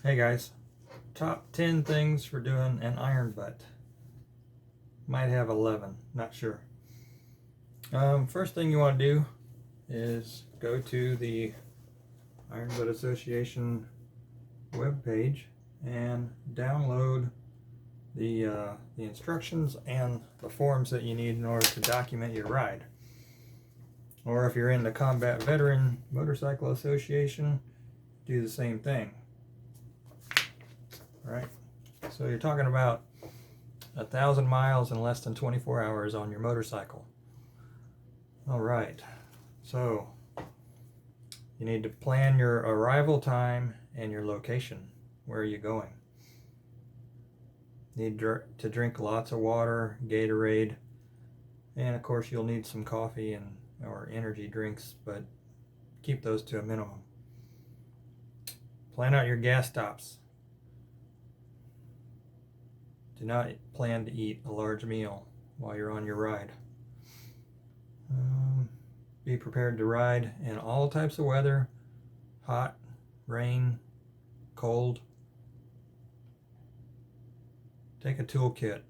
Hey guys, top 10 things for doing an iron butt. Might have 11, not sure. First thing you want to do is go to the Iron Butt Association webpage and download the instructions and the forms that you need in order to document your ride. Or if you're in the Combat Veteran Motorcycle Association, do the same thing. Right? So you're talking about 1,000 miles in less than 24 hours on your motorcycle. All right, so you need to plan your arrival time and your location. Where are you going? Need to drink lots of water, Gatorade, and of course you'll need some coffee and or energy drinks, but keep those to a minimum. Plan out your gas stops. Do not plan to eat a large meal while you're on your ride. Be prepared to ride in all types of weather, hot, rain, cold. Take a toolkit.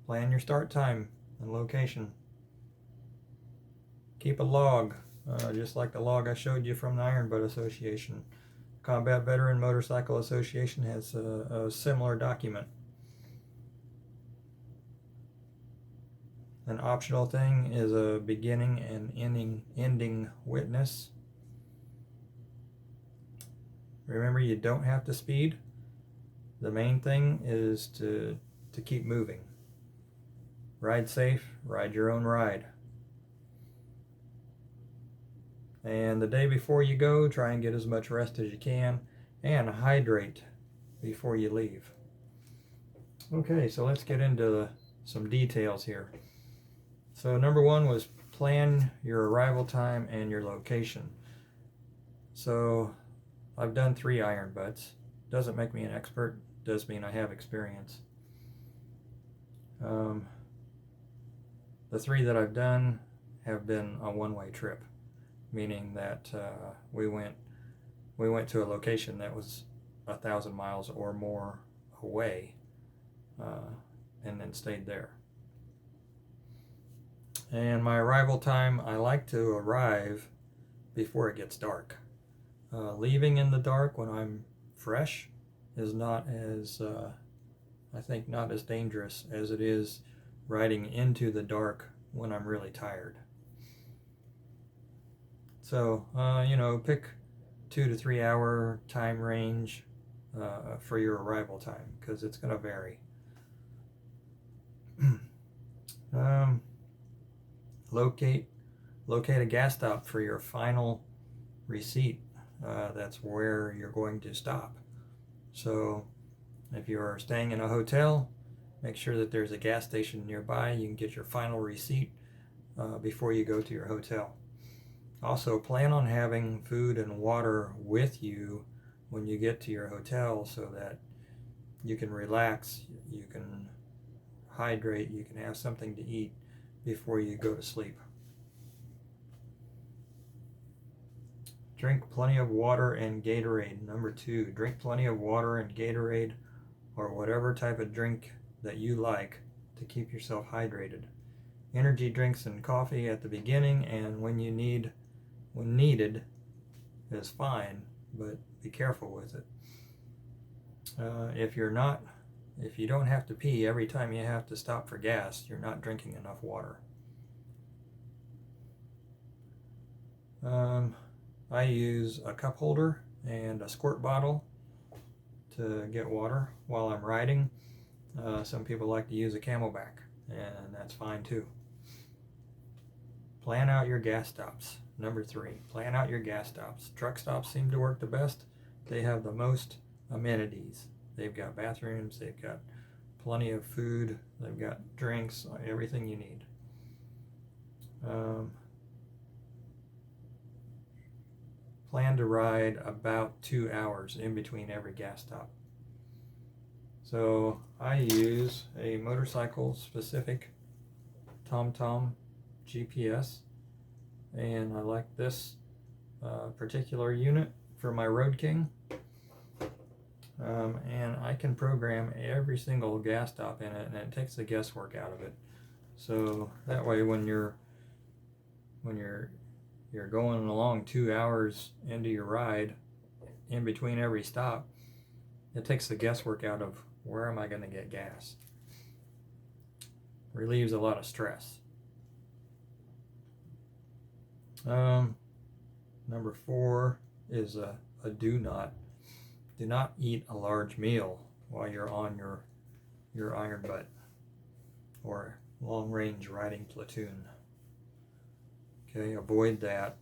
Plan your start time and location. Keep a log, just like the log I showed you from the Iron Butt Association. Combat Veteran Motorcycle Association has a similar document. An optional thing is a beginning and ending witness. Remember, you don't have to speed. The main thing is to keep moving. Ride safe, ride your own ride. And the day before you go, try and get as much rest as you can and hydrate before you leave. Okay, so let's get into some details here. So number one was plan your arrival time and your location. So I've done 3 iron butts. Doesn't make me an expert, does mean I have experience. The 3 that I've done have been a one-way trip, meaning that we went to a location that was 1,000 miles or more away, and then stayed there. And my arrival time, I like to arrive before it gets dark. Leaving in the dark when I'm fresh is not as, I think, not as dangerous as it is riding into the dark when I'm really tired. So, pick 2 to 3 hour time range for your arrival time, because it's going to vary. Locate a gas stop for your final receipt. That's where you're going to stop. So if you're staying in a hotel, make sure that there's a gas station nearby. You can get your final receipt before you go to your hotel. Also, plan on having food and water with you when you get to your hotel so that you can relax, you can hydrate, you can have something to eat before you go to sleep. Drink plenty of water and Gatorade. Number 2, drink plenty of water and Gatorade or whatever type of drink that you like to keep yourself hydrated. Energy drinks and coffee at the beginning and when needed is fine, but be careful with it. If you don't have to pee every time you have to stop for gas, you're not drinking enough water. I use a cup holder and a squirt bottle to get water while I'm riding. Some people like to use a Camelback, and that's fine too. Plan out your gas stops. Number 3, plan out your gas stops. Truck stops seem to work the best. They have the most amenities. They've got bathrooms, they've got plenty of food, they've got drinks, everything you need. Plan to ride about 2 hours in between every gas stop. So I use a motorcycle specific TomTom GPS, and I like this particular unit for my Road King. And I can program every single gas stop in it, and it takes the guesswork out of it. So that way, when you're going along 2 hours into your ride, in between every stop, it takes the guesswork out of where am I going to get gas. Relieves a lot of stress. Number 4 is a do not eat a large meal while you're on your iron butt or long range riding platoon. Okay, avoid that.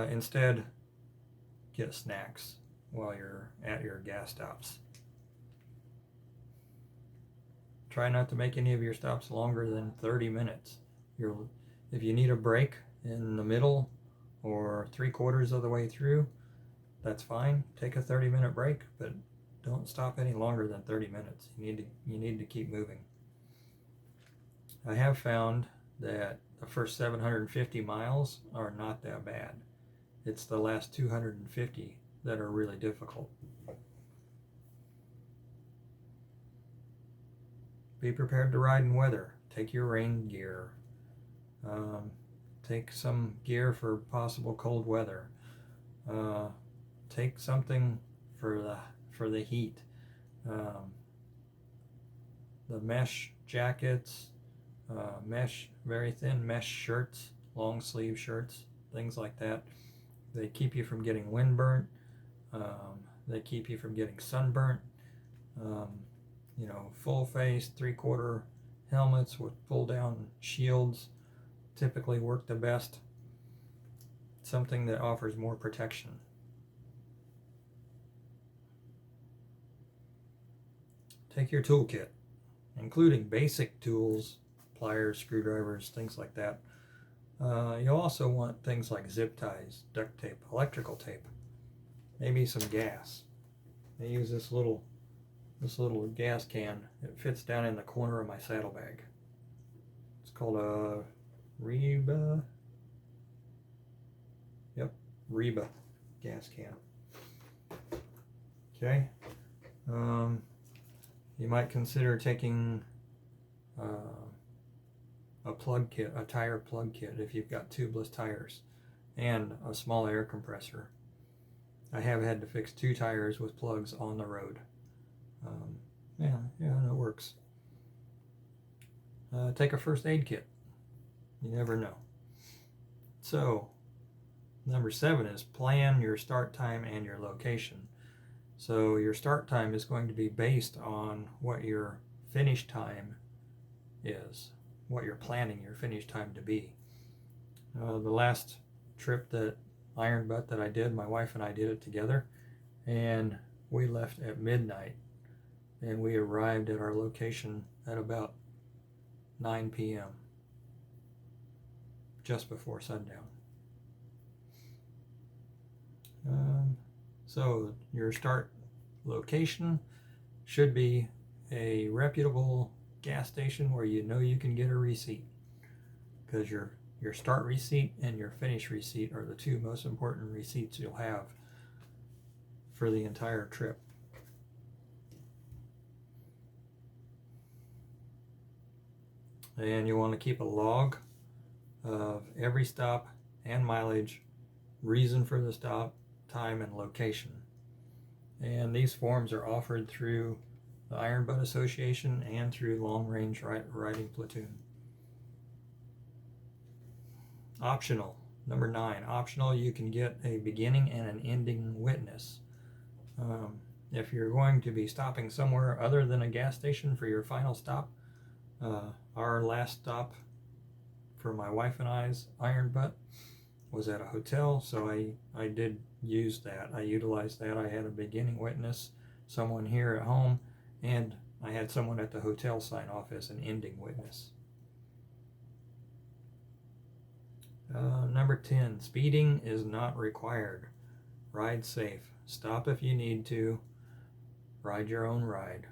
Instead, get snacks while you're at your gas stops. Try not to make any of your stops longer than 30 minutes. If you need a break in the middle or 3/4 of the way through, that's fine. Take a 30-minute break, but don't stop any longer than 30 minutes. You need to keep moving. I have found that the first 750 miles are not that bad. It's the last 250 that are really difficult. Be prepared to ride in weather. Take your rain gear. Take some gear for possible cold weather. Take something for the heat. The mesh jackets, very thin mesh shirts, long sleeve shirts, things like that. They keep you from getting windburnt. They keep you from getting sunburnt. Full face, 3/4 helmets with pull down shields typically work the best. Something that offers more protection. Take your toolkit, including basic tools, pliers, screwdrivers, things like that. You'll also want things like zip ties, duct tape, electrical tape, maybe some gas. I use this little gas can. It fits down in the corner of my saddlebag. It's called a Reba. Yep, Reba gas can. Okay. You might consider taking a plug kit, a tire plug kit, if you've got tubeless tires, and a small air compressor. I have had to fix 2 tires with plugs on the road. It works. Take a first aid kit. You never know. So, number 7 is plan your start time and your location. So your start time is going to be based on what your finish time is, what you're planning your finish time to be. The last trip that iron butt that I did, my wife and I did it together, and we left at midnight, and we arrived at our location at about 9 p.m., just before sundown. So your start location should be a reputable gas station where you know you can get a receipt, because your start receipt and your finish receipt are the 2 most important receipts you'll have for the entire trip. And you want to keep a log of every stop and mileage, reason for the stop, time, and location. And these forms are offered through the Iron Butt Association and through Long Range Riding Platoon. Optional. Number 9. Optional, you can get a beginning and an ending witness. If you're going to be stopping somewhere other than a gas station for your final stop, our last stop for my wife and I's iron butt was at a hotel, so I did use that. I utilized that. I had a beginning witness, someone here at home, and I had someone at the hotel sign off as an ending witness. Number 10, speeding is not required. Ride safe. Stop if you need to. Ride your own ride.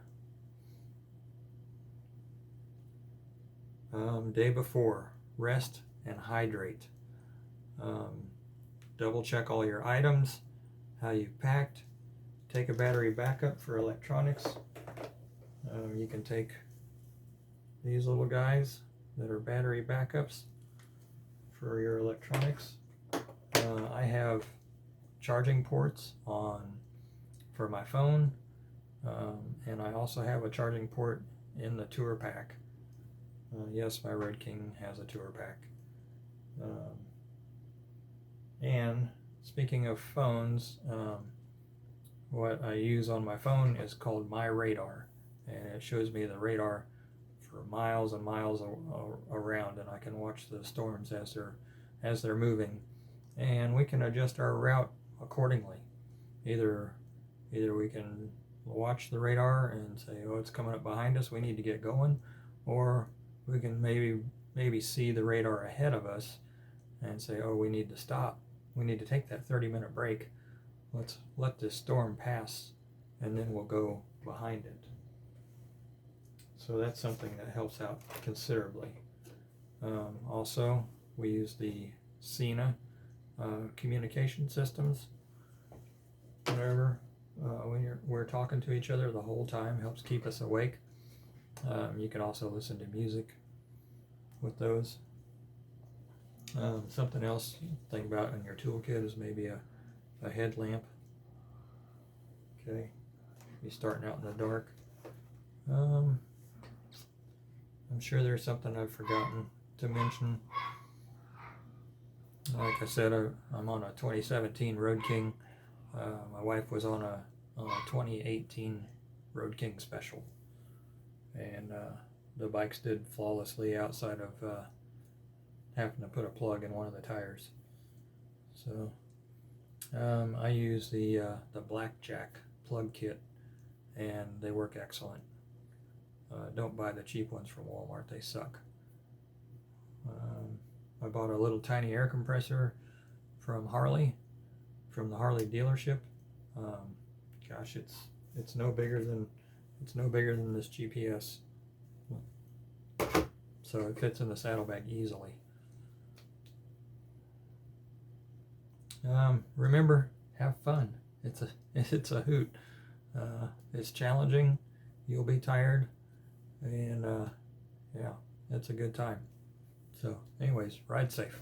Day before, rest and hydrate. Double check all your items. how you've packed. Take a battery backup for electronics. You can take these little guys that are battery backups for your electronics. I have charging ports for my phone, and I also have a charging port in the tour pack. Yes, my Road King has a tour pack. And speaking of phones, what I use on my phone is called My Radar, and it shows me the radar for miles and miles around, and I can watch the storms as they're moving, and we can adjust our route accordingly. Either we can watch the radar and say, oh, it's coming up behind us, we need to get going, or we can maybe see the radar ahead of us and say, oh, we need to stop, we need to take that 30-minute break, let's let this storm pass, and then we'll go behind it. So that's something that helps out considerably. Also, we use the SINA communication systems. Whenever we're talking to each other the whole time, helps keep us awake. You can also listen to music with those. Something else to think about in your toolkit is maybe a headlamp. Okay, you're starting out in the dark. I'm sure there's something I've forgotten to mention. Like I said, I'm on a 2017 Road King. My wife was on a 2018 Road King special, and the bikes did flawlessly outside of having to put a plug in one of the tires. So I use the Blackjack plug kit, and they work excellent. Don't buy the cheap ones from Walmart, they suck. I bought a little tiny air compressor from the Harley dealership. Gosh, it's no bigger than this GPS, so it fits in the saddlebag easily. Remember, have fun. It's a hoot. It's challenging. You'll be tired, and yeah, it's a good time. So anyways, ride safe.